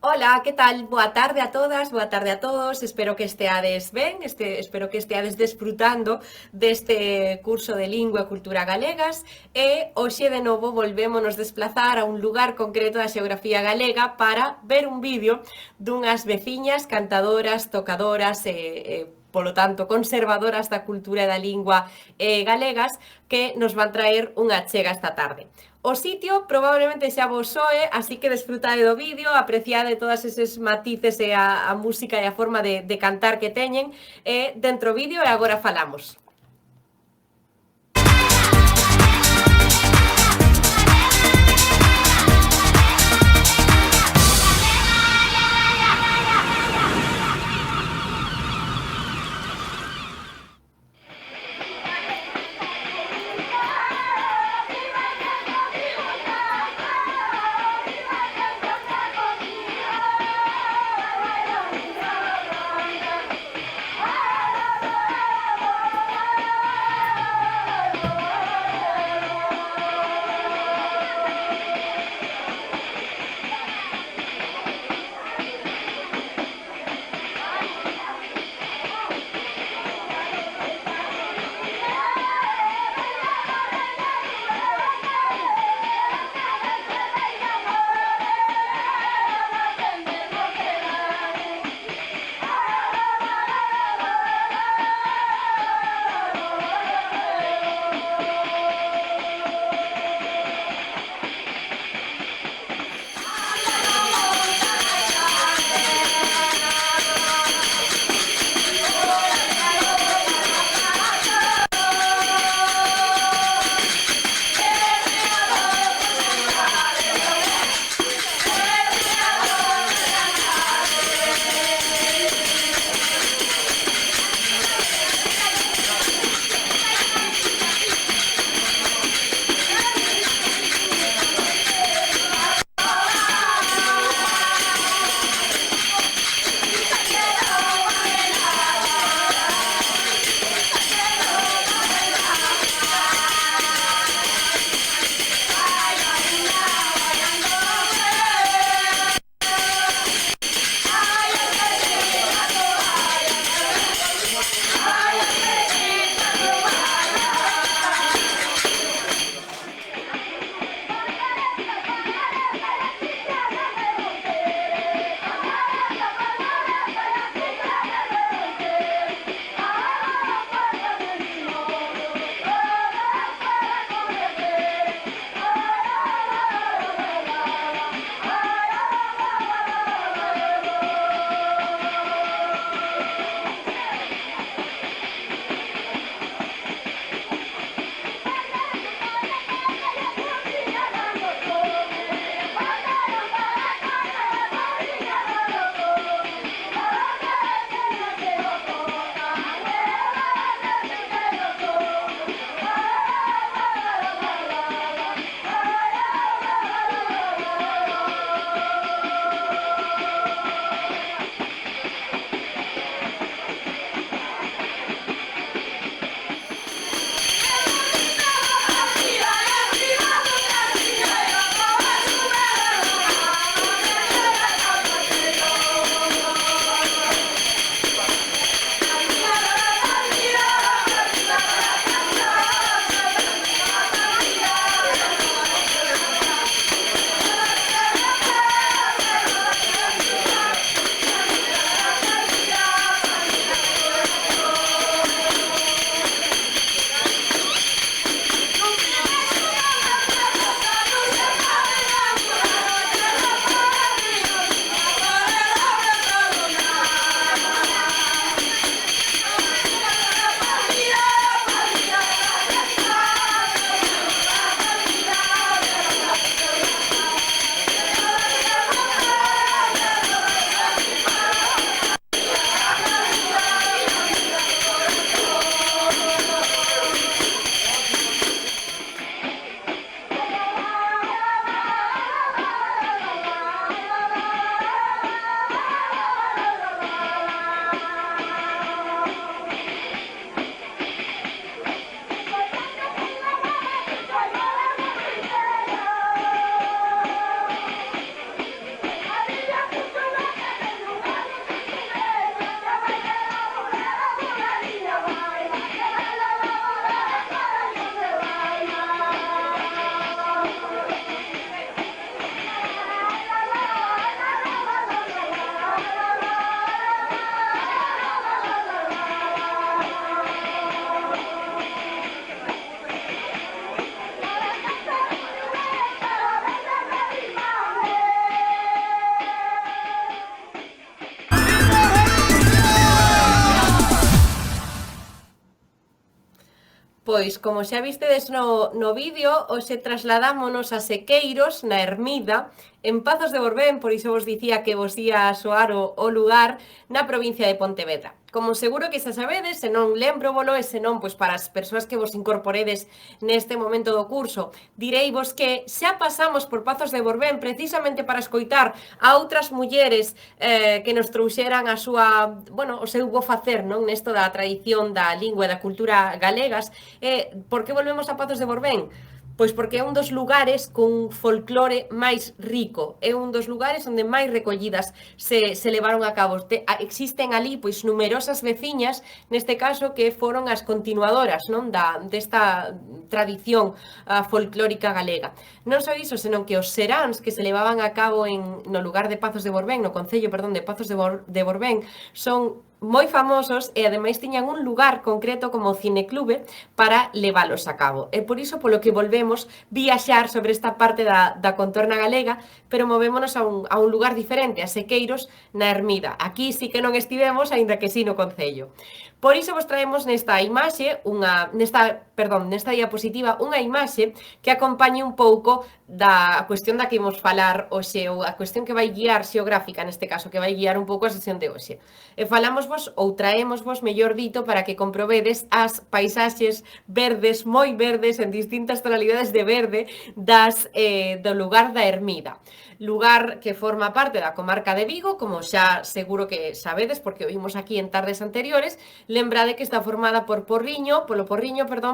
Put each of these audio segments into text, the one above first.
Ola, que tal? Boa tarde a todas, boa tarde a todos. Espero que esteades ben, espero que esteades desfrutando deste curso de Lingua e Cultura Galegas hoxe de novo volvémonos desplazar a un lugar concreto da xeografía galega para ver un vídeo dunhas veciñas cantadoras, tocadoras polo tanto, conservadoras da cultura e da lingua galegas que nos van traer unha chega esta tarde. O sitio probablemente xa vos soe, así que desfrutade do vídeo, apreciade todas eses matices e a música e a forma de cantar que teñen dentro vídeo e agora falamos. Pois, como xa vistedes no vídeo, hoxe trasladámonos a Sequeiros, na Ermida, en Pazos de Borbén, por iso vos dicía que vos ia soar o lugar, na provincia de Pontevedra. Como seguro que xa sabedes, se non lembrovolo e se non, pois para as persoas que vos incorporedes neste momento do curso, direivos que xa pasamos por Pazos de Borbén precisamente para escoitar a outras mulleres que nos trouxeran a súa, bueno, o seu bo facer, non, nesto da tradición da lingua e da cultura galegas. Por que volvemos a Pazos de Borbén? Pois porque é un dos lugares cun folclore máis rico, é un dos lugares onde máis recollidas se levaron a cabo. Existen ali pois numerosas veciñas, neste caso, que foron as continuadoras, non, desta tradición folclórica galega. Non só iso, senón que os seráns que se levaban a cabo no lugar de Pazos de Borbén, no concello, perdón, de Pazos de Borbén, son moi famosos e ademais tiñan un lugar concreto como o cineclube para levalos a cabo. E por iso polo que volvemos viaxar sobre esta parte da contorna galega, pero movémonos a un lugar diferente, a Sequeiros, na Ermida. Aquí sí que non estivemos, aínda que sí no concello. Por iso vos traemos nesta imaxe, nesta diapositiva, unha imaxe que acompañe un pouco da cuestión da que imos falar hoxe, ou a cuestión que vai guiar xeográfica, neste caso, que vai guiar un pouco a sesión de hoxe. E falámosvos, ou traémosvos, mellor dito, para que comprobedes as paisaxes verdes, moi verdes, en distintas tonalidades de verde, do lugar da Ermida. Lugar que forma parte da comarca de Vigo, como xa seguro que sabedes, porque o vimos aquí en tardes anteriores. Lembrade que está formada polo Porriño,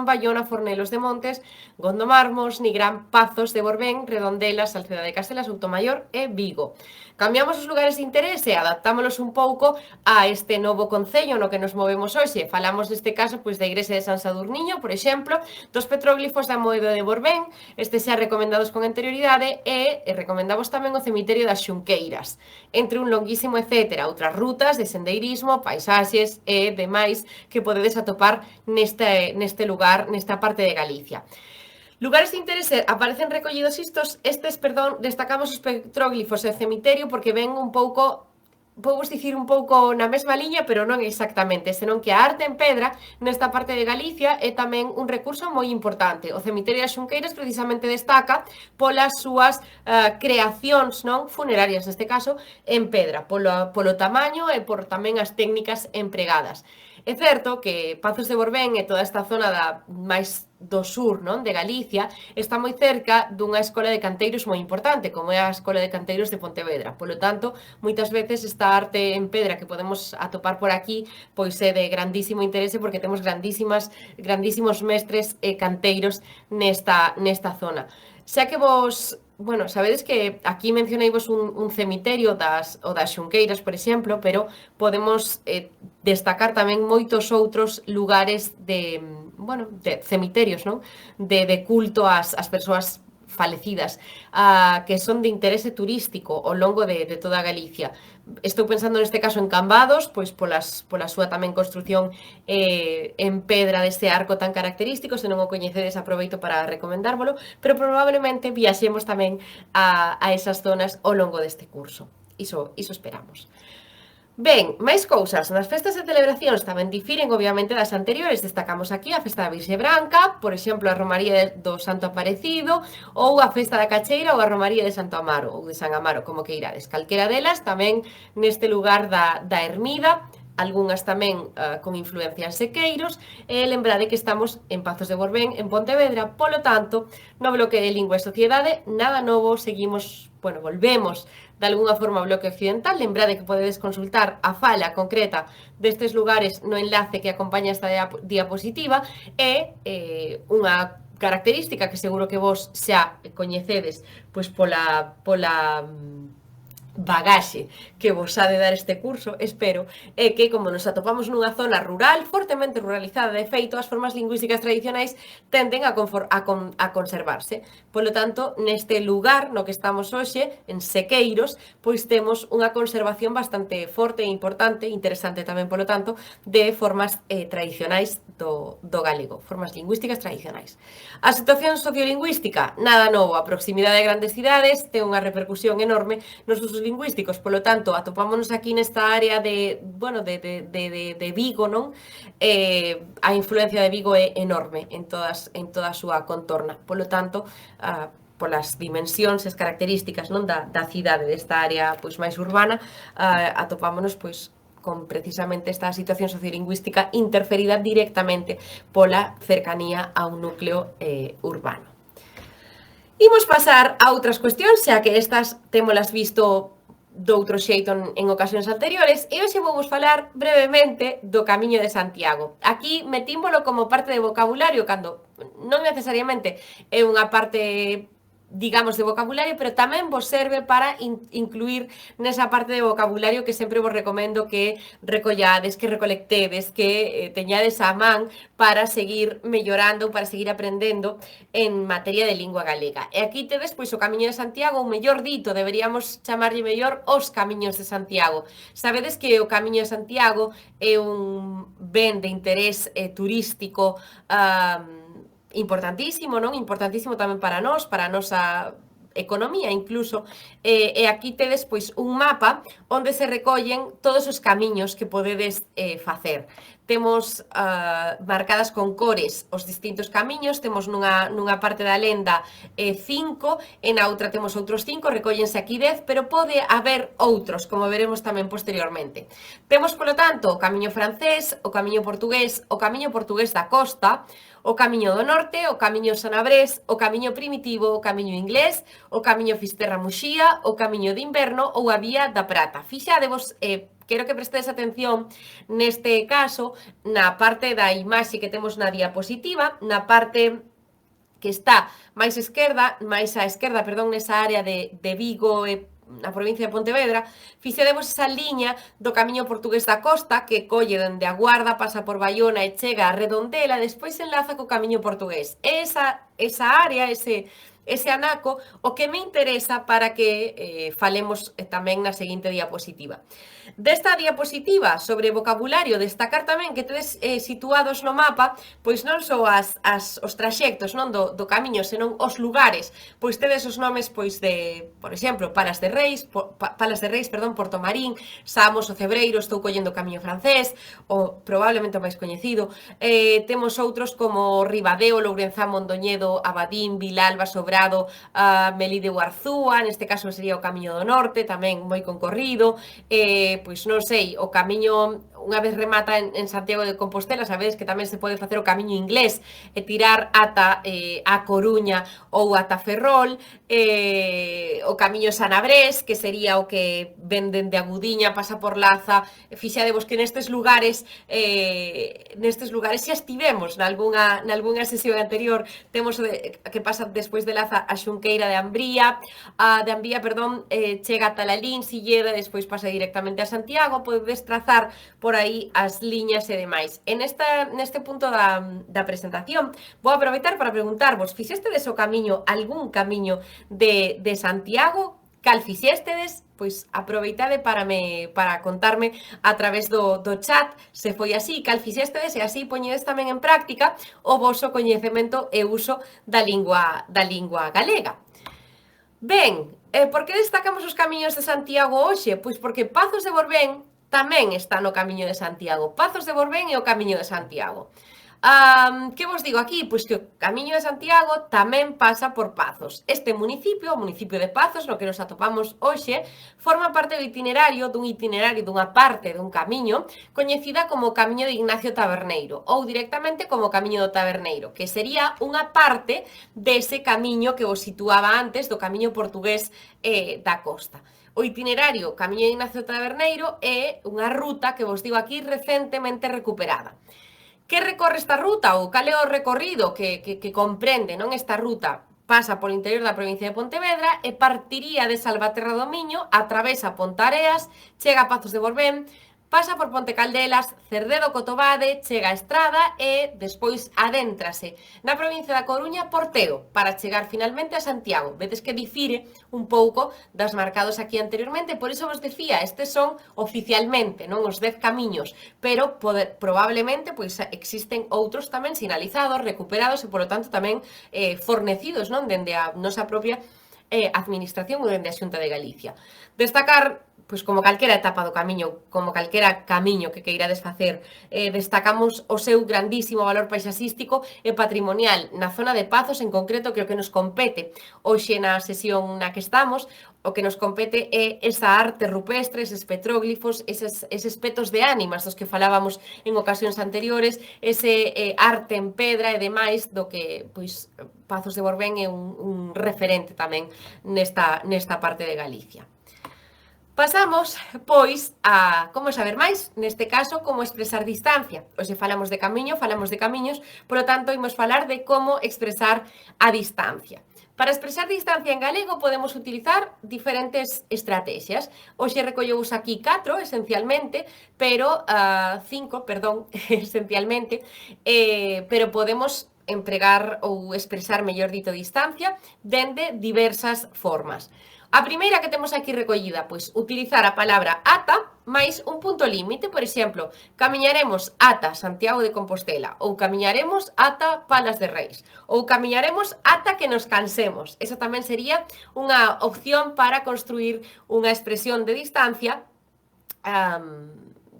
Bayona, Fornelos de Montes, Gondomarmos, Nigrán, Pazos de Borbén, Redondela, Salceda de Castela, Soutomaior e Vigo. Cambiamos os lugares de interese e adaptámolos un pouco a este novo concello no que nos movemos hoxe. Falamos neste caso pois da Igrexa de San Sadurniño, por exemplo, dos petróglifos da Moedo de Borbén, xa recomendados con anterioridade, e recomendamos tamén o cemiterio das Xunqueiras, entre un longuísimo etcétera, outras rutas de sendeirismo, paisaxes e demais que podedes atopar neste lugar, nesta parte de Galicia. Lugares de interese aparecen recollidos destacamos os petróglifos e o cemiterio porque ven un pouco, podemos dicir un pouco na mesma liña, pero non exactamente, senón que a arte en pedra nesta parte de Galicia é tamén un recurso moi importante. O cemiterio das Xunqueiras precisamente destaca polas súas creacións, non, funerarias, neste caso, en pedra, polo tamaño e por tamén as técnicas empregadas. É certo que Pazos de Borbén e toda esta zona máis do sur, non, de Galicia, está moi cerca dunha escola de canteiros moi importante, como é a Escola de Canteiros de Pontevedra. Polo tanto, moitas veces esta arte en pedra que podemos atopar por aquí, pois é de grandísimo interese porque temos grandísimos mestres e canteiros nesta zona. Xa que vos, bueno, sabedes que aquí mencioneivos un cemiterio das Xunqueiras, por exemplo, pero podemos destacar tamén moitos outros lugares de cemiterios, non? De culto ás persoas falecidas, que son de interese turístico ao longo de toda Galicia. Estou pensando neste caso en Cambados, pois pola súa tamén construción en pedra deste arco tan característico. Se non o coñecedes, aproveito para recomendárvolo, pero probablemente viaxemos tamén a esas zonas ao longo deste curso. Iso esperamos. Ben, máis cousas. Nas festas e celebracións tamén difiren, obviamente, das anteriores. Destacamos aquí a Festa da Virxe Branca, por exemplo, a Romaría do Santo Aparecido, ou a Festa da Cacheira ou a Romaría de Santo Amaro, ou de San Amaro, como que irades. Calquera delas tamén neste lugar da Ermida, algunhas tamén con influencia en Sequeiros, e lembrade que estamos en Pazos de Borbén, en Pontevedra. Polo tanto, no bloque de Lingua e Sociedade, nada novo, volvemos de algunha forma ao bloque occidental. Lembrade que podedes consultar a fala concreta destes lugares no enlace que acompaña esta diapositiva, e unha característica que seguro que vos xa coñecedes pois pola bagaxe que vos ha de dar este curso, espero, é que como nos atopamos nunha zona rural, fortemente ruralizada, de feito, as formas lingüísticas tradicionais tenden a conservarse. Polo tanto, neste lugar no que estamos hoxe, en Sequeiros, pois temos unha conservación bastante forte e importante, interesante tamén, polo tanto, de formas tradicionais do galego, formas lingüísticas tradicionais. A situación sociolingüística, nada novo, a proximidade de grandes cidades ten unha repercusión enorme nos usos sociolingüísticos, polo tanto, atopámonos aquí nesta área de, bueno, de Vigo, non? A influencia de Vigo é enorme en toda a súa contorna, polo tanto, polas dimensións e as características, non, da cidade, desta área pois máis urbana, atopámonos pois con precisamente esta situación sociolingüística interferida directamente pola cercanía a un núcleo urbano. Imos pasar a outras cuestións, xa que estas témolas visto doutro xeito en ocasións anteriores, e hoxe vou vos falar brevemente do Camiño de Santiago. Aquí metímolo como parte de vocabulario, cando non necesariamente é unha parte, digamos, de vocabulario, pero tamén vos serve para incluir nesa parte de vocabulario que sempre vos recomendo que recollades, que recolectedes, que teñades a man para seguir mellorando, para seguir aprendendo en materia de lingua galega. E aquí tedes pois o Camiño de Santiago, ou mellor dito, deberíamos chamarlle mellor os Camiños de Santiago. Sabedes que o Camiño de Santiago é un ben de interés turístico importantísimo, non? Importantísimo tamén para nós, para a nosa economía incluso, e aquí tedes pois un mapa onde se recollen todos os camiños que podedes facer. Temos marcadas con cores os distintos camiños, temos nunha parte da lenda 5, e na outra temos outros 5, recóllense aquí 10, pero pode haber outros, como veremos tamén posteriormente. Temos, polo tanto, o camiño francés, o camiño portugués da costa, o camiño do norte, o camiño sanabrés, o camiño primitivo, o camiño inglés, o camiño Fisterra-Muxía, o camiño de inverno ou a vía da Prata. Fixadevos, quero que prestedes atención neste caso na parte da imaxe que temos na diapositiva, na parte que está máis á esquerda, nesa área de Vigo e na provincia de Pontevedra, fixedemos esa liña do camiño portugués da costa que colle dende a Guarda, pasa por Baiona e chega a Redondela, despois enlaza co camiño portugués. Esa área, ese anaco, o que me interesa para que falemos tamén na seguinte diapositiva. Desta diapositiva sobre vocabulario, destacar tamén que tedes situados no mapa, pois non só os traxectos, non, do camiño, senón os lugares, pois tedes os nomes pois de, por exemplo, Palas de Reis, Porto Marín, Samos, o Cebreiro, estou collendo o camiño francés, o probablemente o máis coñecido. Temos outros como Ribadeo, Lourenzán, Mondoñedo, Abadín, Vilalba, Sobrado, Melide ou Arzúa, neste caso sería o camiño do norte, tamén moi concorrido. Pois non sei, o camiño, unha vez remata en Santiago de Compostela, sabedes que tamén se pode facer o camiño inglés e tirar ata a Coruña ou ata Ferrol, o camiño sanabrés, que sería o que ven dende Agudiña, pasa por Laza. Fixadevos que nestes lugares xa estivemos nalgúnha sesión anterior. Temos que pasa despois de Laza a Xunqueira de Ambría, chega ata Lalín, Silleda, despois pasa directamente a Santiago, podedes trazar por aí as liñas e demais. Neste punto da presentación vou aproveitar para preguntarvos, fixestedes algún camiño de Santiago? Cal fixestedes? Pois aproveitade para contarme a través do chat se foi así, cal fixestedes, e así poñedes tamén en práctica o voso coñecemento e uso da lingua galega. Ben, por que destacamos os camiños de Santiago hoxe? Pois porque Pazos de Borbén tamén está no Camiño de Santiago. Pazos de Borbén e o Camiño de Santiago. Que vos digo aquí? Pois que o Camiño de Santiago tamén pasa por Pazos. Este municipio, o municipio de Pazos, no que nos atopamos hoxe, forma parte dunha parte dun camiño coñecida como Camiño de Ignacio Taberneiro, ou directamente como Camiño do Taberneiro, que sería unha parte dese camiño que vos situaba antes do camiño portugués da costa. O itinerario Camiño de Ignacio Taberneiro é unha ruta que vos digo aquí recentemente recuperada. Que recorre esta ruta, ou cal é o recorrido que comprende, non? Esta ruta pasa polo interior da provincia de Pontevedra e partiría de Salvaterra do Miño, atravesa Pontareas, chega a Pazos de Borbén, pasa por Ponte Caldelas, Cerdedo, Cotobade, chega a Estrada e despois adéntrase na provincia da Coruña por Teo para chegar finalmente a Santiago. Vedes que difire un pouco das marcados aquí anteriormente, por iso vos decía, estes son oficialmente, non, os 10 camiños, pero probablemente pois existen outros tamén sinalizados, recuperados e polo tanto tamén fornecidos, non, dende a nosa propia a Administración ou dende a Xunta de Galicia. Destacar, pois como calquera etapa do camiño, como calquera camiño que queirades facer, destacamos o seu grandísimo valor paisaxístico e patrimonial na zona de Pazos, en concreto, que o que nos compete hoxe na sesión na que estamos, o que nos compete é esa arte rupestre, eses petróglifos, eses petos de ánimas dos que falábamos en ocasións anteriores, ese arte en pedra e demais do que, pois, Pazos de Borbén é un referente tamén nesta parte de Galicia. Pasamos, pois, a como saber máis, neste caso, como expresar distancia. Hoxe falamos de camiños, polo tanto, imos falar de como expresar a distancia. Para expresar distancia en galego podemos utilizar diferentes estrategias. Hoxe recolleus aquí 4, esencialmente, pero 5, perdón, esencialmente, pero podemos empregar ou expresar, mellor dito, distancia dende diversas formas. A primeira que temos aquí recollida, pois, utilizar a palabra ata máis un punto límite, por exemplo, camiñaremos ata Santiago de Compostela, ou camiñaremos ata Palas de Reis, ou camiñaremos ata que nos cansemos. Esa tamén sería unha opción para construir unha expresión de distancia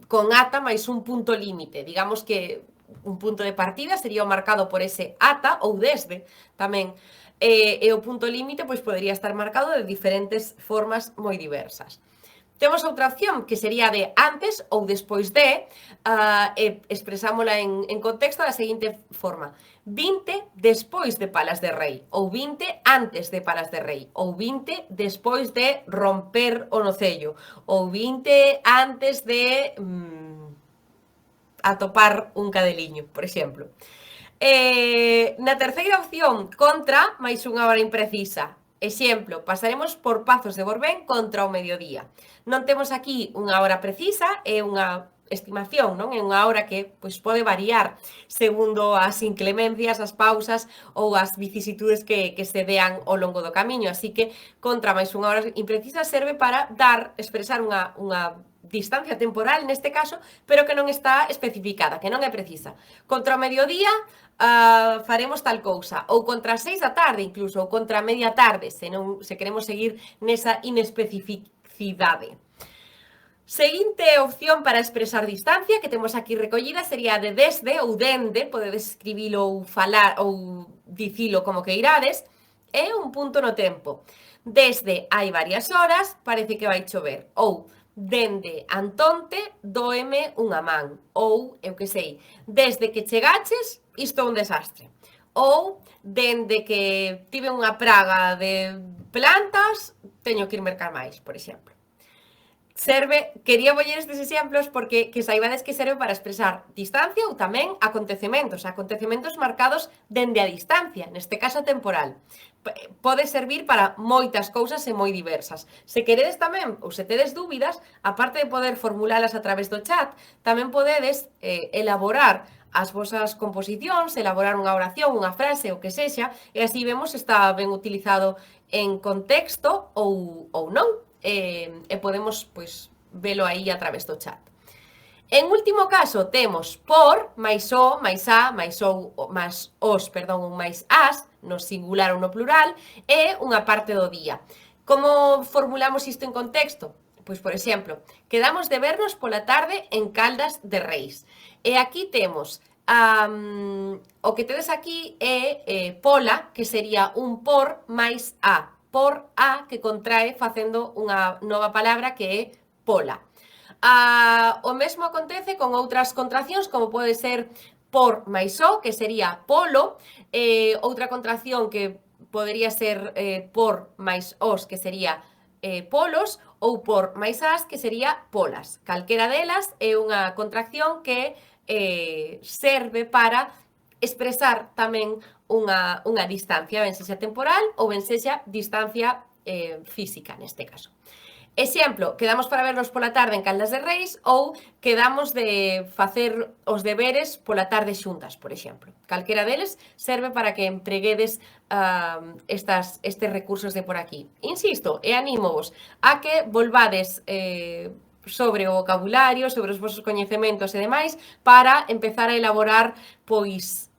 con ata máis un punto límite. Digamos que un punto de partida sería o marcado por ese ata ou desde tamén. E o punto límite pois podería estar marcado de diferentes formas moi diversas. Temos outra opción que sería de antes ou despois de, expresámola en contexto da seguinte forma: 20 despois de Palas de Rei, ou 20 antes de Palas de Rei, ou 20 despois de romper o nocello, ou 20 antes de atopar un cadeliño, por exemplo. Na terceira opción, contra máis unha hora imprecisa. Exemplo, pasaremos por Pazos de Borbén contra o mediodía. Non temos aquí unha hora precisa, é unha estimación, non? É unha hora que pois, pode variar segundo as inclemencias, as pausas ou as vicisitudes que se dean ao longo do camiño. Así que contra máis unha hora imprecisa serve para expresar unha distancia temporal neste caso, pero que non está especificada, que non é precisa. Contra o mediodía faremos tal cousa, ou contra as 6 da tarde incluso, ou contra a media tarde, se queremos seguir nesa inespecificidade. Seguinte opción para expresar distancia que temos aquí recollida sería de desde ou dende, podedes escribilo ou falar ou dicilo como que irades, é un punto no tempo. Desde hai varias horas parece que vai chover, ou dende Antonte dóeme unha man, ou, eu que sei, desde que chegaches isto é un desastre, ou dende que tive unha praga de plantas teño que ir mercar máis, por exemplo. Quería poñer estes exemplos porque que saibades que serve para expresar distancia ou tamén acontecementos marcados dende a distancia, neste caso temporal. Pode servir para moitas cousas e moi diversas. Se queredes tamén, ou se tedes dúbidas, aparte de poder formulalas a través do chat, tamén podedes elaborar as vosas composicións, elaborar unha oración, unha frase, o que sexa, e así vemos se está ben utilizado en contexto ou non, e podemos, pois, velo aí a través do chat. En último caso, temos por, máis o, máis a, máis ou, máis os, perdón, ou máis as, no singular ou no plural, e unha parte do día. Como formulamos isto en contexto? Pois, por exemplo, quedamos de vernos pola tarde en Caldas de Reis. E aquí temos, o que tedes aquí é pola, que sería un por máis a. Por a, que contrae facendo unha nova palabra que é pola. O mesmo acontece con outras contraccións, como pode ser por máis o, que sería polo, outra contracción que podería ser por máis os, que sería polos, ou por máis as, que sería polas. Calquera delas é unha contracción que serve para expresar tamén unha distancia, ben sexa temporal ou ben sexa distancia física, neste caso. Exemplo, quedamos para vernos pola tarde en Caldas de Reis ou quedamos de facer os deberes pola tarde xuntas, por exemplo. Calquera deles serve para que empreguedes estes recursos de por aquí. Insisto, e anímovos a que volvades sobre o vocabulario, sobre os vosos coñecementos e demais, para empezar a elaborar, pois,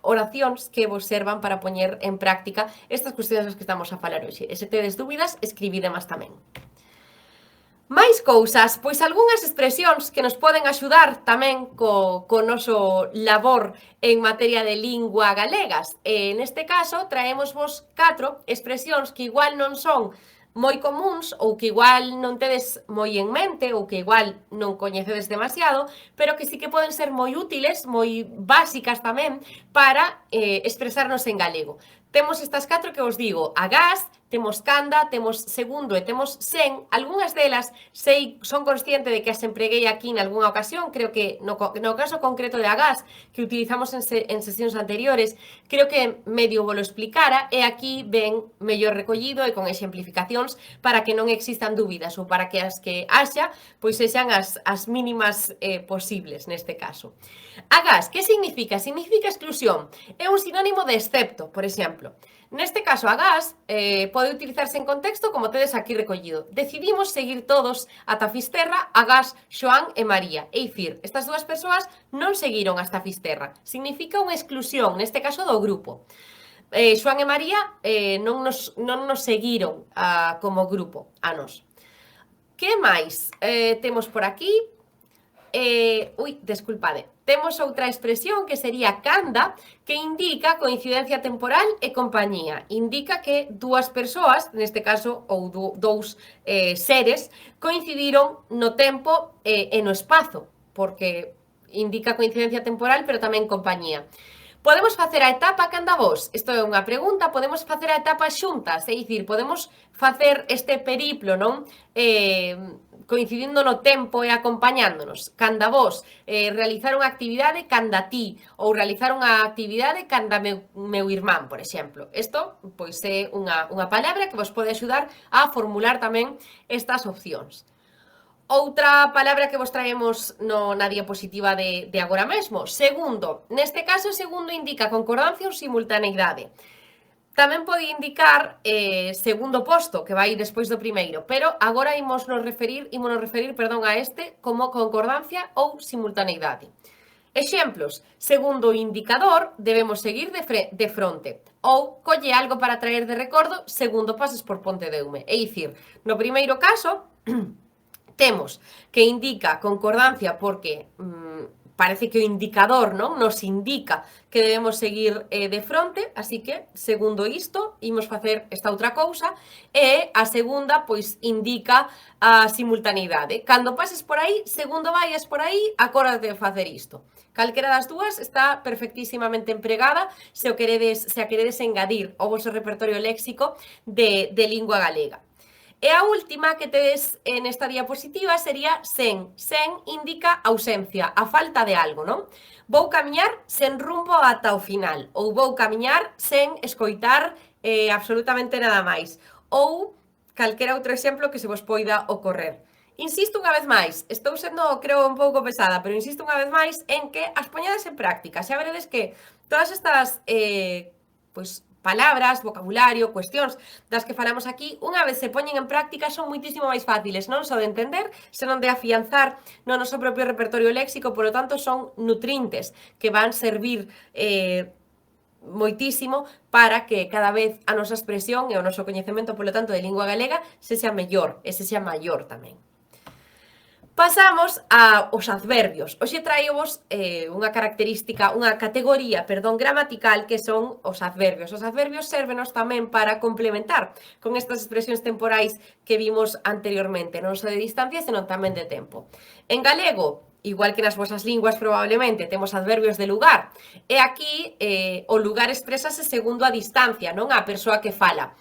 oracións que vos servan para poñer en práctica estas cuestións das que estamos a falar hoxe. E se tedes dúbidas, escribidemas tamén. Máis cousas, pois algunhas expresións que nos poden axudar tamén co noso labor en materia de lingua galegas. E neste caso, traémosvos 4 expresións que igual non son moi comuns ou que igual non tedes moi en mente ou que igual non coñecedes demasiado, pero que sí que poden ser moi útiles, moi básicas tamén para expresarnos en galego. Temos estas 4 que os digo: agás, temos canda, temos segundo e temos sen. Algúnas delas son consciente de que as empreguei aquí en algunha ocasión. Creo que no caso concreto de agás, que utilizamos en sesións anteriores, creo que medio volo explicara, e aquí ven mellor recollido e con exemplificacións para que non existan dúbidas ou para que as que haxa pois sexan as mínimas posibles neste caso. Agás, que significa? Significa exclusión. É un sinónimo de excepto, por exemplo. Neste caso, agás pode utilizarse en contexto como tedes aquí recollido. Decidimos seguir todos ata Fisterra, agás Xoán e María. É dicir, estas dúas persoas non seguiron hasta Fisterra. Significa unha exclusión, neste caso do grupo. Xoán e María non nos seguiron como grupo a nós. Que máis temos por aquí? Desculpade. Temos outra expresión que sería canda, que indica coincidencia temporal e compañía. Indica que dúas persoas, neste caso, ou dous seres, coincidiron no tempo e no espazo, porque indica coincidencia temporal, pero tamén compañía. Podemos facer a etapa canda vos? Isto é unha pregunta. Podemos facer a etapa xuntas, é dicir, podemos facer este periplo, non? Coincidindo no tempo e acompañándonos. Canda vos realizar unha actividade, canda ti, ou realizar unha actividade canda meu irmán, por exemplo. Isto, pois, é unha palabra que vos pode axudar a formular tamén estas opcións. Outra palabra que vos traemos na diapositiva de agora mesmo, segundo. Neste caso, segundo indica concordancia ou simultaneidade. Tamén pode indicar segundo posto, que vai despois do primeiro, pero agora ímonos referir a este como concordancia ou simultaneidade. Exemplos: segundo indicador, debemos seguir de fronte. Ou colle algo para traer de recordo segundo pases por Pontedeume. É dicir, no primeiro caso, temos que indica concordancia porque parece que o indicador non nos indica que debemos seguir de fronte, así que, segundo isto, imos facer esta outra cousa, e a segunda, pois, indica a simultaneidade. Cando pases por aí, segundo vayas por aí, acórdate de facer isto. Calquera das dúas está perfectísimamente empregada se a queredes engadir ao vosso repertorio léxico de lingua galega. E a última que tedes nesta diapositiva sería sen. Sen indica ausencia, a falta de algo, non? Vou camiñar sen rumbo ata o final, ou vou camiñar sen escoitar absolutamente nada máis, ou calquera outro exemplo que se vos poida ocorrer. Insisto unha vez máis, estou sendo, creo, un pouco pesada, pero insisto unha vez máis en que as poñades en práctica. Xa veredes que todas estas palabras, vocabulario, cuestións das que falamos aquí, unha vez se poñen en práctica son moitísimo máis fáciles, non só de entender, senón de afianzar no noso propio repertorio léxico, polo tanto son nutrintes que van servir moitísimo para que cada vez a nosa expresión e o noso coñecemento, polo tanto, de lingua galega sexa mellor e sexa maior tamén. Pasamos aos adverbios. Hoxe traíovos unha categoría gramatical que son os adverbios. Os adverbios sérvenos tamén para complementar con estas expresións temporais que vimos anteriormente, non só de distancia, senón tamén de tempo. En galego, igual que nas vosas linguas probablemente, temos adverbios de lugar. E aquí o lugar exprésase segundo a distancia, non a persoa que fala.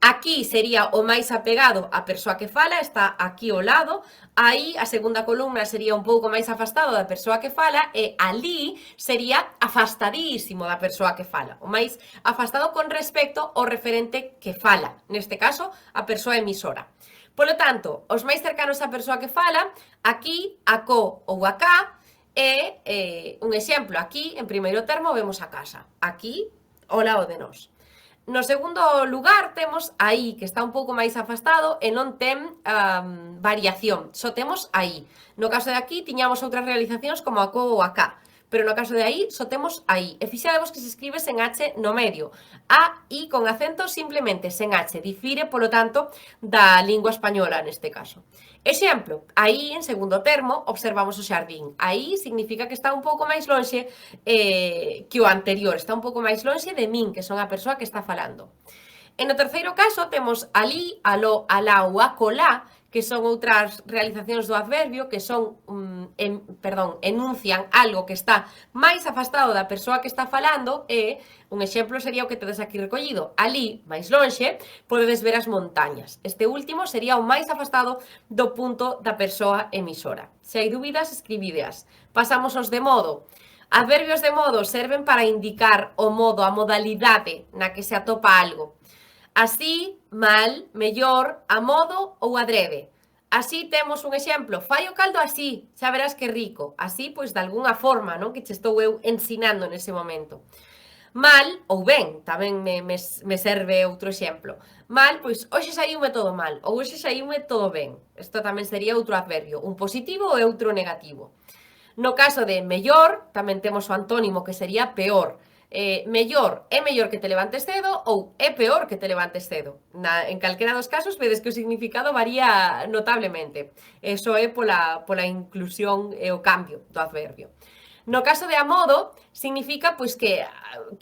Aquí sería o máis apegado á persoa que fala, está aquí ao lado. Aí a segunda columna sería un pouco máis afastado da persoa que fala e ali sería afastadísimo da persoa que fala. O máis afastado con respecto ao referente que fala, neste caso a persoa emisora. Polo tanto, os máis cercanos á persoa que fala, aquí, acó ou acá, e un exemplo, aquí, en primeiro termo, vemos a casa. Aquí, ao lado de nós. No segundo lugar temos aí, que está un pouco máis afastado e non ten variación, só temos aí. No caso de aquí tiñamos outras realizacións como acó ou acá. pero no caso de aí só temos aí. E fixadevos que se escribe sen H no medio. A, I con acento simplemente sen H, difire, polo tanto, da lingua española neste caso. Exemplo, aí en segundo termo observamos o xardín. Aí significa que está un pouco máis lonxe que o anterior, está un pouco máis lonxe de min, que son a persoa que está falando. E no terceiro caso temos alí, aló, alá ou acolá, que son outras realizacións do adverbio que son, enuncian algo que está máis afastado da persoa que está falando e un exemplo sería o que tedes aquí recollido. Alí, máis lonxe, podedes ver as montañas. Este último sería o máis afastado do punto da persoa emisora. Se hai dúbidas, escribideas. Pasamos aos de modo. Adverbios de modo serven para indicar o modo, a modalidade na que se atopa algo. Así, mal, mellor, a modo ou adrede. Así temos un exemplo, fai o caldo así, xa verás que rico. Así, pois, de algunha forma, non? Que che estou eu ensinando nese momento. Mal ou ben, tamén me serve outro exemplo. Mal, pois, hoxe saíume todo mal, ou hoxe saíume todo ben. Isto tamén sería outro adverbio, un positivo e outro negativo. No caso de mellor, tamén temos o antónimo que sería peor. Mellor é mellor que te levantes cedo ou é peor que te levantes cedo. En calquera dos casos vedes que o significado varía notablemente. Eso é pola inclusión e o cambio do adverbio. No caso de a modo, significa pois que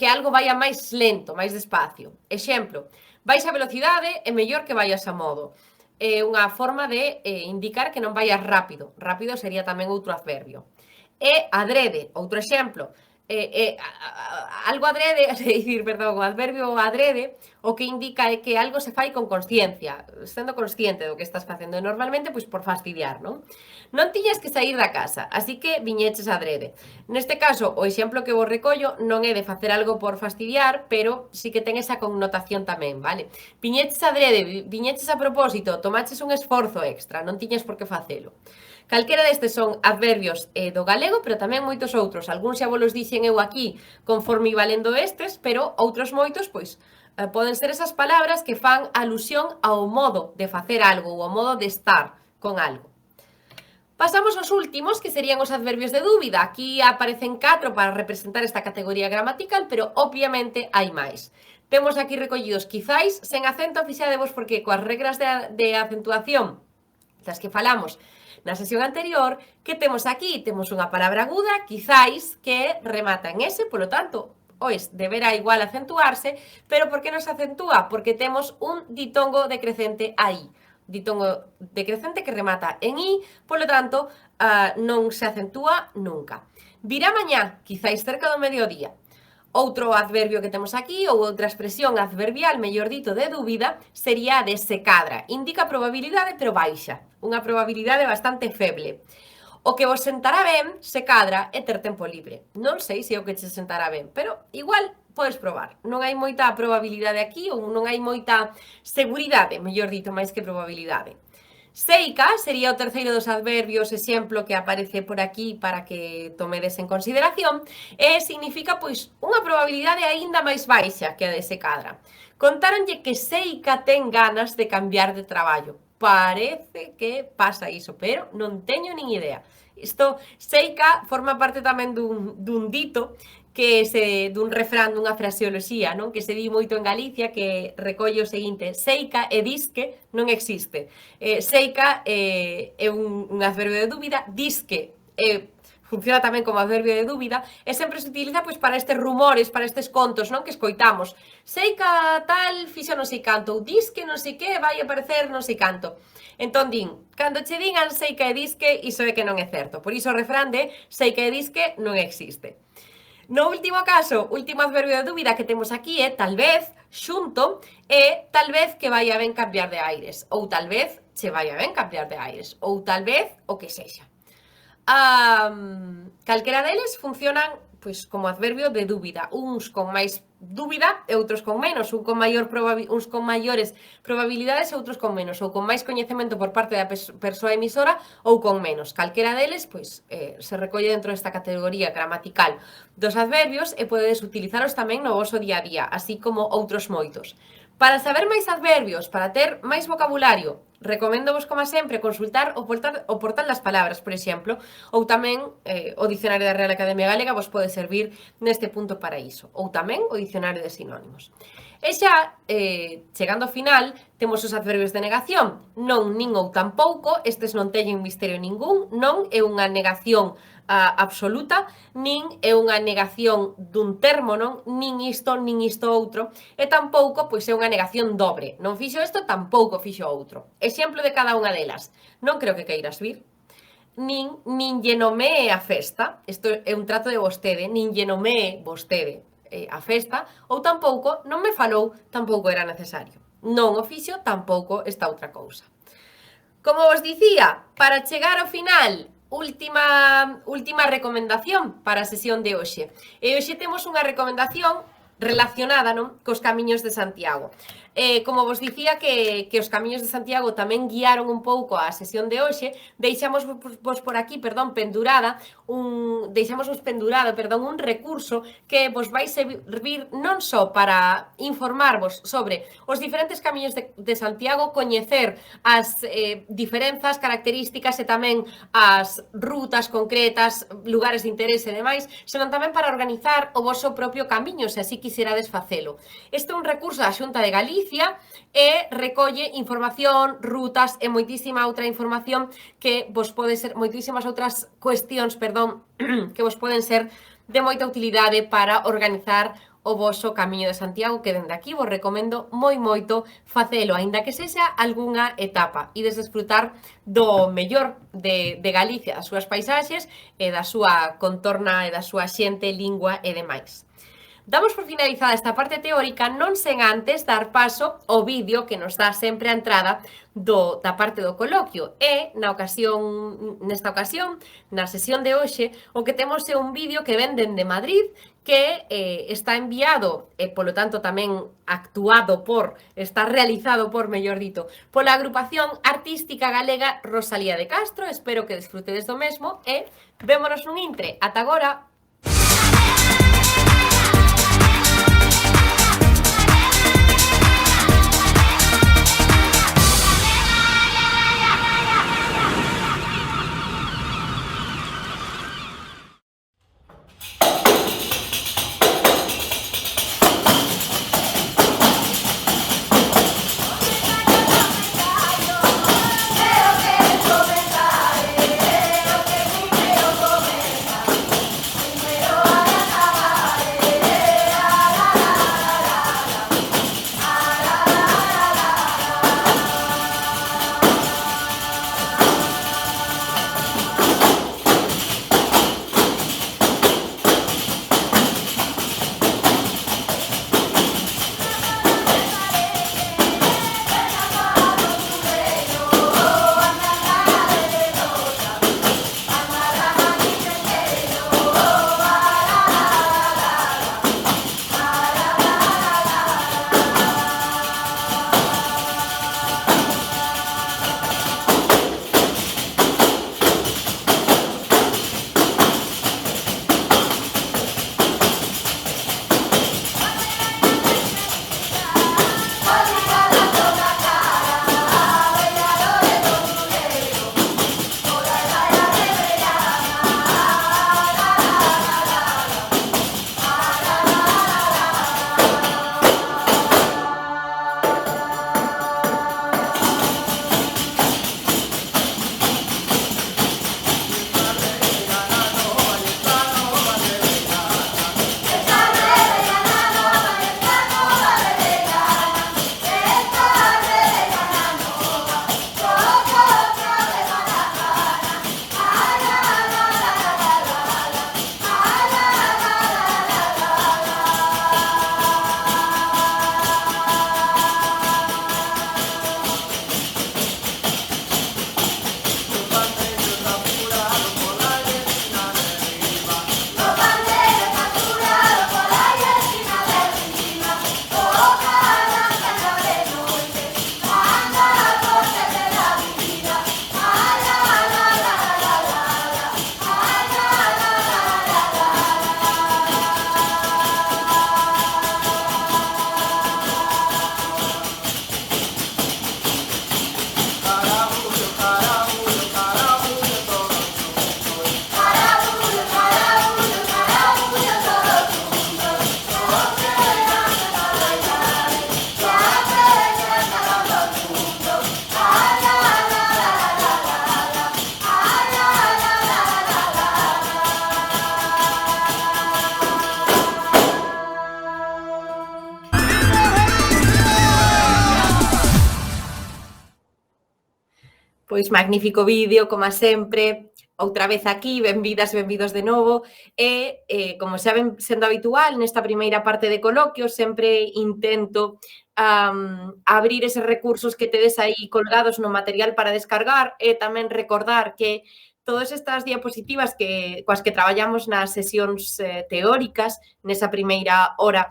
algo vaya máis lento, máis despacio. Exemplo, vais a velocidade é mellor que vayas a modo. É unha forma de indicar que non vayas rápido. Rápido sería tamén outro adverbio. E adrede, outro exemplo. Algo adrede, o adverbio adrede, o que indica é que algo se fai con consciencia, sendo consciente do que estás facendo, e normalmente, pois, por fastidiar, non? Non tiñas que sair da casa, así que viñeches adrede. Neste caso, o exemplo que vos recollo non é de facer algo por fastidiar, pero sí que ten esa connotación tamén, vale? Viñeches adrede, viñeches a propósito, tomaches un esforzo extra, non tiñas por que facelo. Calquera destes son adverbios do galego, pero tamén moitos outros. Algúns xa vos dixen eu aquí conforme iba lendo estes, pero outros moitos, pois, poden ser esas palabras que fan alusión ao modo de facer algo ou ao modo de estar con algo. Pasamos aos últimos, que serían os adverbios de dúbida. Aquí aparecen 4 para representar esta categoría gramatical, pero obviamente hai máis. Temos aquí recollidos quizáis, sen acento, fixadevos porque coas regras de acentuación das que falamos na sesión anterior, que temos aquí? Temos unha palabra aguda, quizáis, que remata en S, polo tanto, pois, deberá igual acentuarse, pero por que non se acentúa? Porque temos un ditongo decrecente aí. Ditongo decrecente que remata en I, polo tanto, non se acentúa nunca. Virá mañá, quizáis cerca do mediodía. Outro adverbio que temos aquí, ou outra expresión adverbial, mellor dito, de dúbida, sería a de se cadra. Indica probabilidade, pero baixa. Unha probabilidade bastante feble. O que vos sentará ben, se cadra, é ter tempo libre. Non sei se é o que che sentará ben, pero igual podes probar. Non hai moita probabilidade aquí, ou non hai moita seguridade, mellor dito, máis que probabilidade. Seica sería o terceiro dos adverbios, exemplo, que aparece por aquí para que tomedes en consideración, e significa, pois, unha probabilidade aínda máis baixa que a de se cadra. Contáronlle que Seica ten ganas de cambiar de traballo. Parece que pasa iso, pero non teño nin idea. Isto, Seica, forma parte tamén dun dito, dun refrán, dunha fraseoloxía, non? Que se di moito en Galicia, que recolle o seguinte: Seica e disque non existe. Seica é un adverbio de dúbida, disque funciona tamén como adverbio de dúbida, e sempre se utiliza pois para estes rumores, para estes contos, non? Que escoitamos. Seica tal fixo non sei canto, ou disque non sei que vai aparecer non sei canto. Entón din, cando che digan seica e disque, iso é que non é certo. Por iso o refrán de seica e disque non existe. No último caso, último adverbio de dúbida que temos aquí é tal vez, xunto, e tal vez que vaya ben cambiar de aires, ou tal vez che vaya ben cambiar de aires, ou tal vez o que sexa. Calquera deles funcionan pois como adverbio de dúbida, uns con máis dúbida e outros con menos, uns con maiores probabilidades e outros con menos, ou con máis coñecemento por parte da persoa emisora ou con menos. Calquera deles pois se recolle dentro desta categoría gramatical dos adverbios e podedes utilizaros tamén no voso día a día, así como outros moitos. Para saber máis adverbios, para ter máis vocabulario Recomendo vos, como sempre, consultar o portal das palabras, por exemplo, ou tamén o Dicionario da Real Academia Galega vos pode servir neste punto para iso, ou tamén o Dicionario de Sinónimos. E xa, chegando ao final, temos os adverbios de negación. Non, nin ou tampouco, estes non teñen misterio ningún, non é unha negación absoluta, nin é unha negación dun termo, non? Nin isto outro, e tampouco pois é unha negación dobre. Non fixo isto, tampouco fixo outro. Exemplo de cada unha delas. Non creo que queiras vir. Nin lle nomee a festa. Isto é un trato de vostede. Nin lle nomee vostede a festa. Ou tampouco, non me falou, tampouco era necesario. Non o fixo, tampouco esta outra cousa. Como vos dicía, para chegar ao final, última recomendación para a sesión de hoxe. E hoxe temos unha recomendación relacionada, non, cos Camiños de Santiago. Como vos dicía que os Camiños de Santiago tamén guiaron un pouco a sesión de hoxe, deixamos vos por aquí, un recurso que vos vai servir non só para informarvos sobre os diferentes Camiños de Santiago, coñecer as diferenzas, características e tamén as rutas concretas, lugares de interese e demais, senón tamén para organizar o voso propio camiño, se así quixerades facelo. Este é un recurso da Xunta de Galicia e recolle información, rutas e moitísima outra información que vos pode ser, moitísimas outras cuestións, que vos poden ser de moita utilidade para organizar o voso Camiño de Santiago, que dende aquí vos recomendo moito facelo, aínda que sexa algunha etapa, e desfrutar do mellor de Galicia, das súas paisaxes e da súa contorna e da súa xente, lingua e demais. Damos por finalizada esta parte teórica, non sen antes dar paso ao vídeo que nos dá sempre a entrada da parte do coloquio. E, nesta ocasión, na sesión de hoxe, o que temos é un vídeo que ven dende Madrid, que está enviado, e polo tanto tamén está realizado por, mellor dito, pola agrupación artística galega Rosalía de Castro. Espero que desfrutedes do mesmo e vémonos nun intre. Ata agora! Pois magnífico vídeo, como sempre, outra vez aquí, benvidas, benvidos de novo, e, como xa ven sendo habitual nesta primeira parte de coloquio, sempre intento abrir eses recursos que tedes aí colgados no material para descargar e tamén recordar que todas estas diapositivas coas que traballamos nas sesións teóricas, nesa primeira hora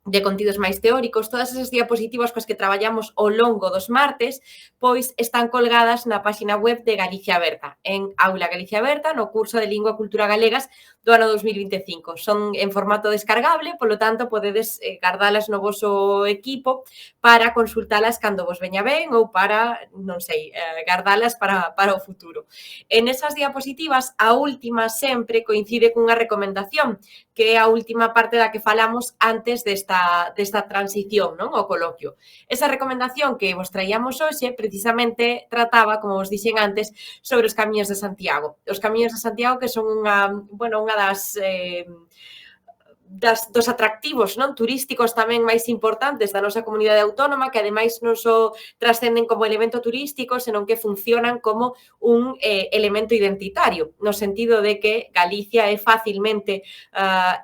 de contidos máis teóricos, todas esas diapositivas coas que traballamos ao longo dos martes, pois están colgadas na páxina web de Galicia Aberta, en Aula Galicia Aberta, no curso de Lingua e Cultura Galegas do ano 2025. Son en formato descargable, polo tanto, podedes guardalas no voso equipo para consultalas cando vos veña ben ou para, non sei, guardalas para o futuro. En esas diapositivas, a última sempre coincide cunha recomendación, que é a última parte da que falamos antes desta transición, non, ao coloquio. Esa recomendación que vos traíamos hoxe precisamente trataba, como vos dixen antes, sobre os camiños de Santiago. Os camiños de Santiago que son unha dos atractivos non turísticos tamén máis importantes da nosa comunidade autónoma, que ademais non só trascenden como elemento turístico, senón que funcionan como un elemento identitario, no sentido de que Galicia é facilmente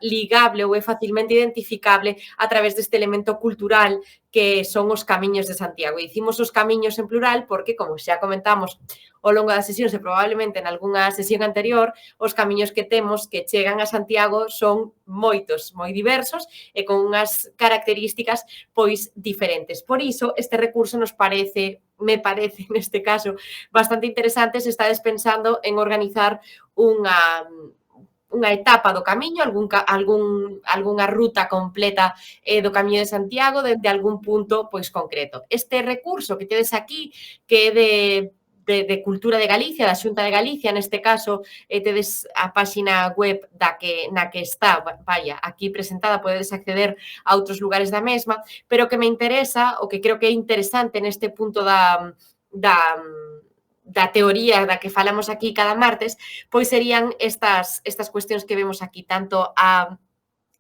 ligable ou é facilmente identificable a través deste elemento cultural que son os camiños de Santiago. E dicimos os camiños en plural porque, como xa comentamos ao longo das sesións e probablemente en algunha sesión anterior, os camiños que temos que chegan a Santiago son moitos, moi diversos e con unhas características pois diferentes. Por iso, este recurso me parece neste caso bastante interesante se estades pensando en organizar unha etapa do camiño, algunha ruta completa do Camiño de Santiago dende algún punto pois concreto. Este recurso que tedes aquí, que é de Cultura de Galicia, da Xunta de Galicia, neste caso, tedes a páxina web na que está, aquí presentada, podedes acceder a outros lugares da mesma, pero que me interesa, o que creo que é interesante neste punto da teoría da que falamos aquí cada martes, pois serían estas cuestións que vemos aquí, tanto a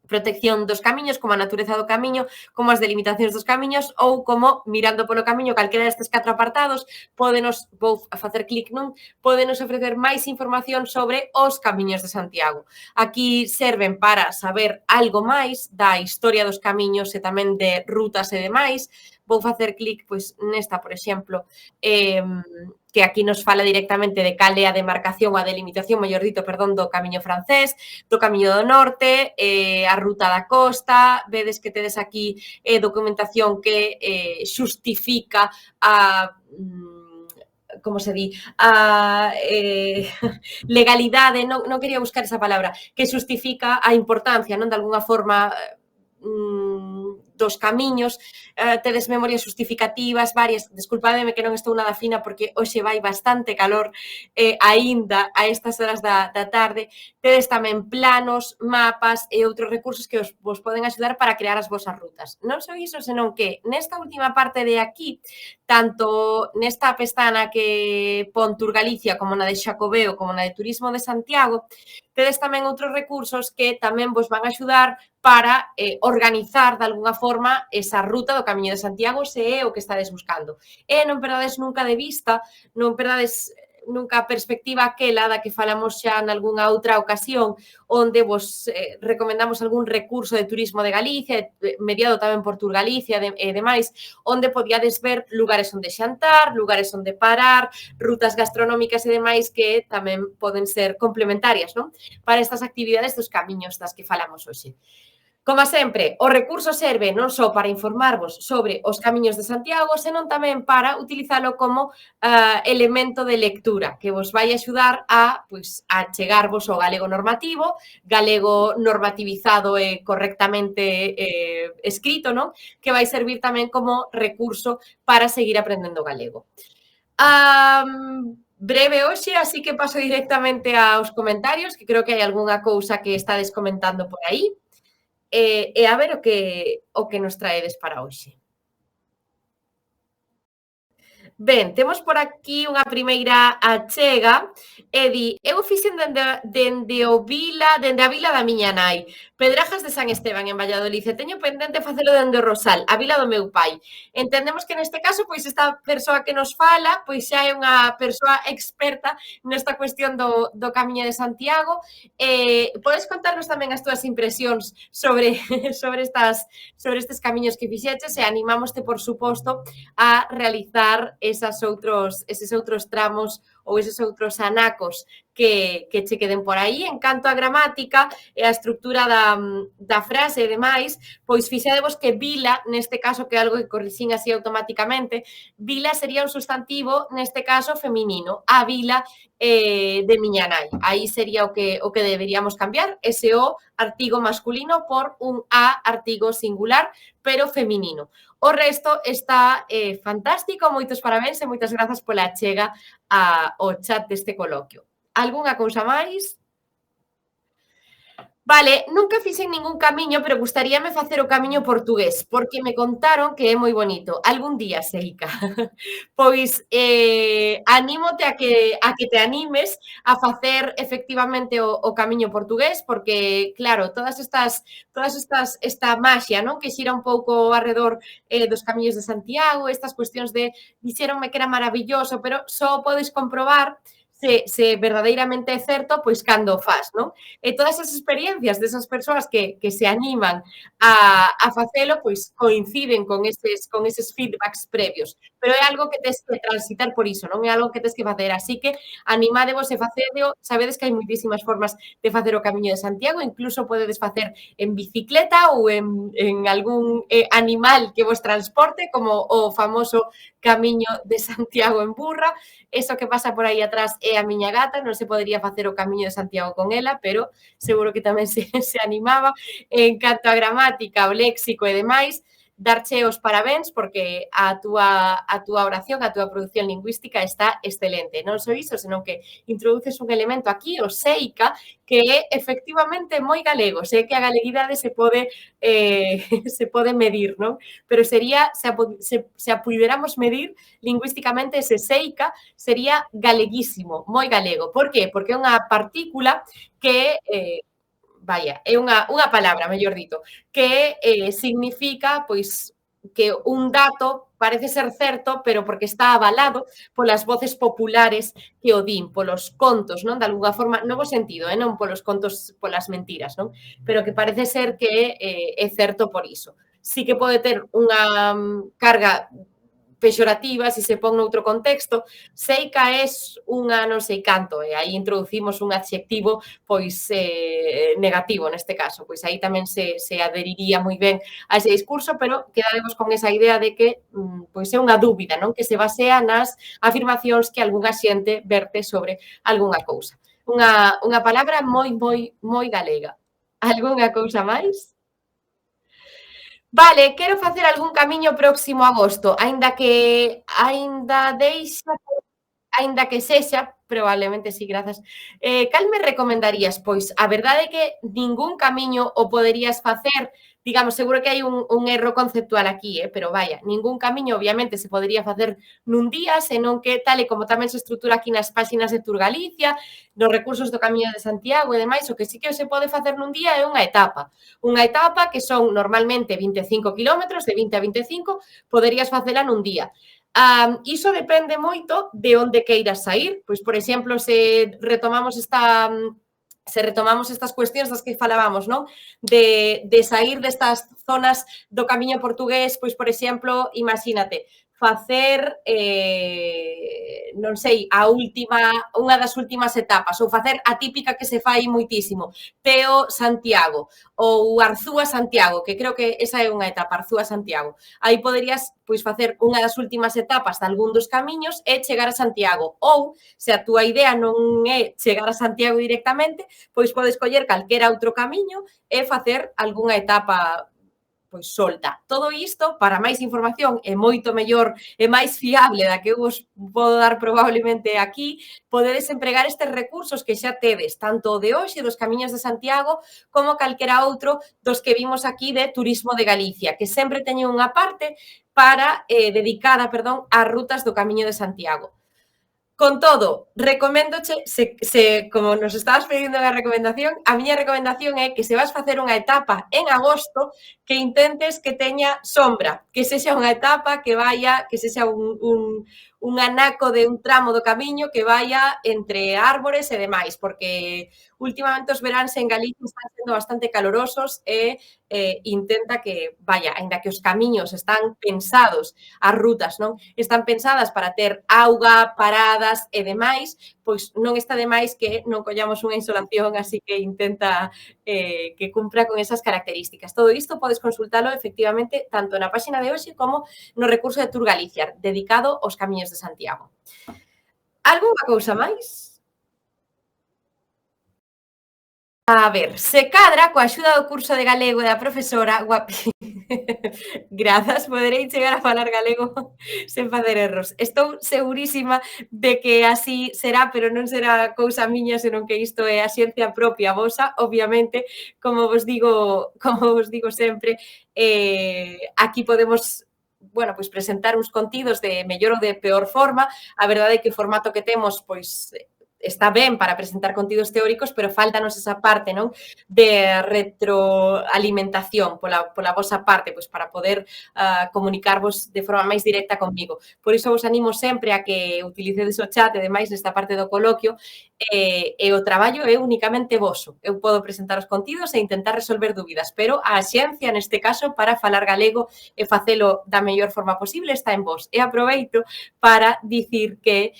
protección dos camiños, como a natureza do camiño, como as delimitacións dos camiños, ou como, mirando polo camiño, calquera destes 4 apartados, vou facer clic nun, podenos ofrecer máis información sobre os camiños de Santiago. Aquí serven para saber algo máis da historia dos camiños e tamén de rutas e demais. Vou facer clic, pois, nesta, por exemplo, que aquí nos fala directamente de cal é a demarcación ou a delimitación, mellor dito, perdón, do camiño francés, do camiño do norte, a ruta da costa, vedes que tedes aquí documentación que xustifica a como se di, a legalidade, non quería buscar esa palabra, que xustifica a importancia, non, de alguna forma dos camiños, tedes memorias justificativas varias, desculpademe que non estou nada fina porque hoxe vai bastante calor aínda a estas horas da tarde, tedes tamén planos, mapas e outros recursos que vos poden axudar para crear as vosas rutas. Non só iso, senón que nesta última parte de aquí, tanto nesta pestana que pon Tour Galicia como na de Xacobeo como na de Turismo de Santiago, tedes tamén outros recursos que tamén vos van a axudar para organizar de alguna forma esa ruta do Camiño de Santiago se é o que estades buscando. E non perdades nunca de vista, non perdades nunca a perspectiva aquela da que falamos xa nalgúna outra ocasión, onde vos recomendamos algún recurso de turismo de Galicia, mediado tamén por Tour Galicia e demais, onde podíades ver lugares onde xantar, lugares onde parar, rutas gastronómicas e demais que tamén poden ser complementarias, non? Para estas actividades dos camiños das que falamos hoxe. Como sempre, o recurso serve non só para informarvos sobre os camiños de Santiago, senón tamén para utilizalo como elemento de lectura que vos vai axudar a chegarvos ao galego normativizado e correctamente escrito, non? Que vai servir tamén como recurso para seguir aprendendo galego. Breve hoxe, así que paso directamente aos comentarios, que creo que hai algunha cousa que estades comentando por aí. E a ver o que nos traedes para hoxe. Ben, temos por aquí unha primeira achega e di: eu fixen dende a vila da miña nai, Pedrajas de San Esteban en Valladolid, e teño pendente facelo dende o Rosal, a vila do meu pai. Entendemos que neste caso, pois esta persoa que nos fala, pois xa é unha persoa experta nesta cuestión do Camiño de Santiago. Podes contarnos tamén as túas impresións sobre sobre estes camiños que fixeches e animámoste, por suposto, a realizar eses outros tramos ou eses outros anacos que che queden por aí. En canto a gramática e a estructura da frase e demais, pois fixadevos que vila, neste caso, que é algo que corrixín así automáticamente, vila sería un sustantivo, neste caso, feminino. A vila de miña nai. Aí sería o que deberíamos cambiar, ese o artigo masculino por un a artigo singular, pero feminino. O resto está fantástico, moitos parabéns e moitas grazas pola achega ao chat deste coloquio. Algunha cousa máis? Vale, nunca fixen ningún camiño, pero gustaríame facer o camiño portugués, porque me contaron que é moi bonito. Algún día, Seica. Pois anímote a que te animes a facer efectivamente o camiño portugués, porque claro, esta maxia, non, que xira un pouco arredor dos camiños de Santiago, estas cuestións de dixéronme que era maravilloso, pero só podes comprobar se verdadeiramente é certo, pois cando o fas, non? E todas as experiencias desas persoas que se animan a facelo, pois coinciden con eses feedbacks previos. Pero é algo que tes que transitar por iso, non é algo que tes que facer. Así que animádevos e facedeo. Sabedes que hai moitísimas formas de facer o Camiño de Santiago, incluso podedes facer en bicicleta ou en algún animal que vos transporte, como o famoso Camiño de Santiago en burra. Eso que pasa por aí atrás é a miña gata, non se podería facer o Camiño de Santiago con ela, pero seguro que tamén se animaba. En canto a gramática, o léxico e demais, darche os parabéns porque a túa oración, a túa produción lingüística está excelente. Non só iso, senón que introduces un elemento aquí, o seica, que é efectivamente moi galego. Sei que a galeguidade se pode se pode medir, non? Pero sería, se a puideramos medir lingüísticamente, ese seica sería galeguísimo, moi galego. Por qué? Porque é unha partícula que é unha palabra, mellor dito, que significa, pois, que un dato parece ser certo, pero porque está avalado polas voces populares que o din, polos contos, non? De algunha forma, no bo sentido, non polos contos, polas mentiras, non? Pero que parece ser que é certo por iso. Sí que pode ter unha carga pexorativa, se se pon noutro contexto, seica é unha non sei canto, e aí introducimos un adxectivo pois negativo neste caso, pois aí tamén se adheriría moi ben a ese discurso, pero quedaremos con esa idea de que pois é unha dúbida, non, que se basea nas afirmacións que algunha xente verte sobre algunha cousa. Unha palabra moi, moi, moi galega. Algunha cousa máis? Vale, quero facer algún camiño próximo a agosto, aínda que sexa, probablemente si, grazas. Cal me recomendarías? Pois a verdade é que ningún camiño o poderías facer, digamos, seguro que hai un erro conceptual aquí, pero vaya, ningún camiño obviamente se podería facer nun día, senón que tal e como tamén se estrutura aquí nas páxinas de Tour Galicia, nos recursos do Camiño de Santiago e demais, o que sí que se pode facer nun día é unha etapa que son normalmente 25 kilómetros, de 20 a 25, poderías facela nun día. Iso depende moito de onde queiras saír. Pois, por exemplo, se retomamos estas cuestións das que falábamos, non? De saír destas zonas do Camiño portugués, pois, por exemplo, imagínate, facer, non sei, unha das últimas etapas, ou facer a típica que se fai moitísimo, Teo Santiago, ou Arzúa Santiago, que creo que esa é unha etapa, Arzúa Santiago. Aí poderías, pois, facer unha das últimas etapas de algún dos camiños e chegar a Santiago. Ou, se a túa idea non é chegar a Santiago directamente, pois podes coller calquera outro camiño e facer algunha etapa pois solta. Todo isto, para máis información e moito mellor e máis fiable da que eu vos podo dar probablemente aquí, podedes empregar estes recursos que xa tedes, tanto o de hoxe dos Camiños de Santiago como calquera outro dos que vimos aquí de Turismo de Galicia, que sempre teñen unha parte dedicada, perdón, ás rutas do Camiño de Santiago. Con todo, recoméndoche, como nos estabas pedindo unha recomendación, a miña recomendación é que se vas facer unha etapa en agosto, que intentes que teña sombra, que sexa unha etapa que sexa un anaco de un tramo do camiño que vaya entre árbores e demais, porque últimamente os veráns en Galicia están sendo bastante calorosos e intenta que, vaya, aínda que os camiños están pensados, as rutas, non? Están pensadas para ter auga, paradas e demais, pois non está de máis que non collamos unha insolación, así que intenta que cumpra con esas características. Todo isto podes consultalo efectivamente tanto na páxina de hoxe como no recurso de Tour Galicia, dedicado aos camiños de Santiago. Algunha cousa máis? A ver, se cadra, coa axuda do curso de galego e da profesora, grazas, poderei chegar a falar galego sen facer erros. Estou segurísima de que así será, pero non será cousa miña, senón que isto é a xencia propia vosa, obviamente, como vos digo sempre, aquí podemos pois presentar uns contidos de mellor ou de peor forma. A verdade é que o formato que temos, pois, está ben para presentar contidos teóricos, pero faltanos esa parte, non? De retroalimentación pola vosa parte, pois para poder comunicarvos de forma máis directa comigo. Por iso vos animo sempre a que utilicedes o chat e demais nesta parte do coloquio, e o traballo é únicamente voso. Eu podo presentar os contidos e intentar resolver dúbidas, pero a xencia, neste caso, para falar galego e facelo da mellor forma posible está en vos. E aproveito para dicir que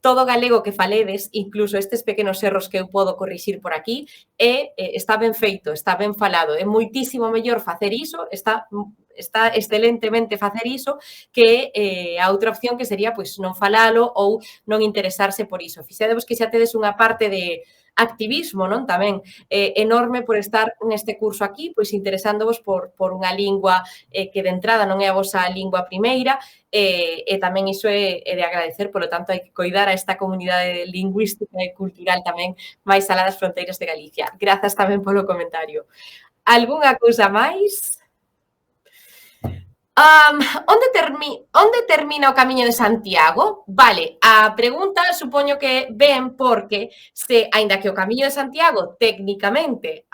todo galego que faledes, incluso estes pequenos erros que eu podo corrixir por aquí, está ben feito, está ben falado. É moitísimo mellor facer iso, está excelentemente facer iso, que a outra opción que sería pois non falalo ou non interesarse por iso. Fixadevos que xa tedes unha parte de activismo, non? Tamén enorme por estar neste curso aquí, pois interesándovos por unha lingua que de entrada non é a vosa lingua primeira, e tamén iso é de agradecer, polo tanto, hai que coidar a esta comunidade lingüística e cultural tamén máis alá das fronteiras de Galicia. Grazas tamén polo comentario. Algúnha cousa máis? Onde termina o Camiño de Santiago? Vale, a pregunta supoño que ven porque aínda que o Camiño de Santiago técnicamente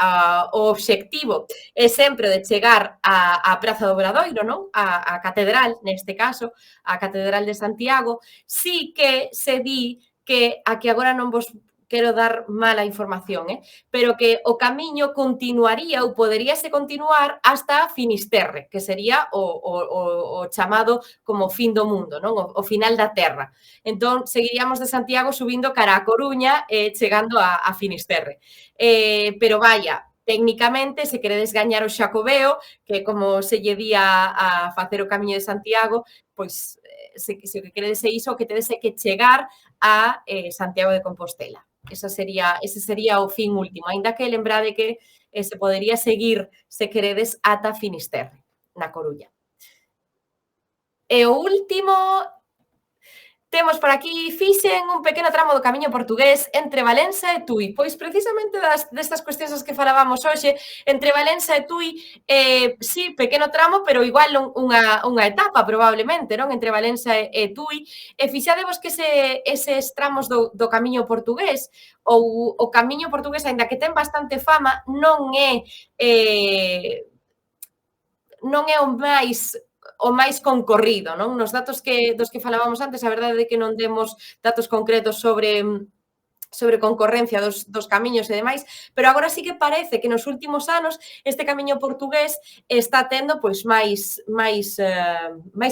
o obxectivo é sempre de chegar á Praza do Obradoiro, non? A catedral, neste caso, a Catedral de Santiago, sí que se di que aquí agora non vos quero dar mala información, pero que o camiño continuaría ou poderíase continuar hasta Finisterre, que sería o chamado como fin do mundo, non? O final da Terra. Entón, seguiríamos de Santiago subindo cara a Coruña e chegando a Finisterre. Pero vaya, técnicamente, se queredes gañar o Xacobeo, que como se lle di a facer o Camiño de Santiago, pois se o que queredes é iso, o que tedes é que chegar a Santiago de Compostela. Ese sería o fin último, aínda que lembrade que se podería seguir, se queredes, ata Finisterre, na Coruña. E o último, temos por aquí, fixen un pequeno tramo do Camiño Portugués entre Valença e Tui. Pois precisamente destas cuestións as que falábamos hoxe, entre Valença e Tui, sí, pequeno tramo, pero igual unha etapa probablemente, non? Entre Valença e Tui. E fixadevos que eses tramos do Camiño Portugués ou o Camiño Portugués, aínda que ten bastante fama, non é o máis concorrido, non? Nos datos dos que falábamos antes, a verdade é que non demos datos concretos sobre concorrencia dos camiños e demais, pero agora sí que parece que nos últimos anos este camiño portugués está tendo pois máis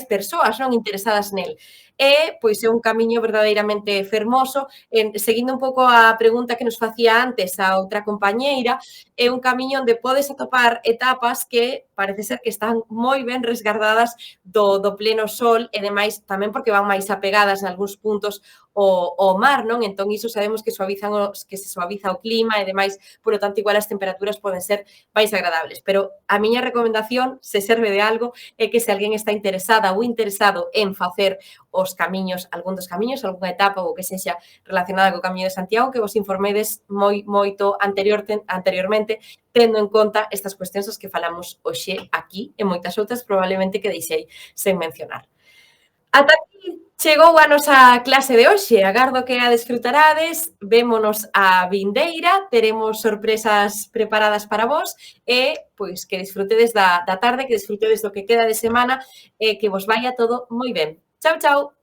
persoas non interesadas nel. E pois é un camiño verdadeiramente fermoso, seguindo un pouco a pregunta que nos facía antes a outra compañeira, é un camiño onde podes atopar etapas que parece ser que están moi ben resgardadas do pleno sol e demais, tamén porque van máis apegadas en algúns puntos ao mar, non? Entón, iso sabemos que se suaviza o clima e demais, polo tanto, igual as temperaturas poden ser máis agradables. Pero a miña recomendación, se serve de algo, é que se alguén está interesada ou interesado en facer os camiños, algún dos camiños, algunha etapa ou que sexa relacionada co Camiño de Santiago, que vos informedes moito anteriormente tendo en conta estas cuestións as que falamos hoxe aquí e moitas outras probablemente que deixei sen mencionar. Ata aquí chegou a nosa clase de hoxe. Agardo que a desfrutarades. Vémonos a vindeira. Teremos sorpresas preparadas para vos e pois que disfrutedes da tarde, que disfrutedes do que queda de semana e que vos vaya todo moi ben. Chao, chao.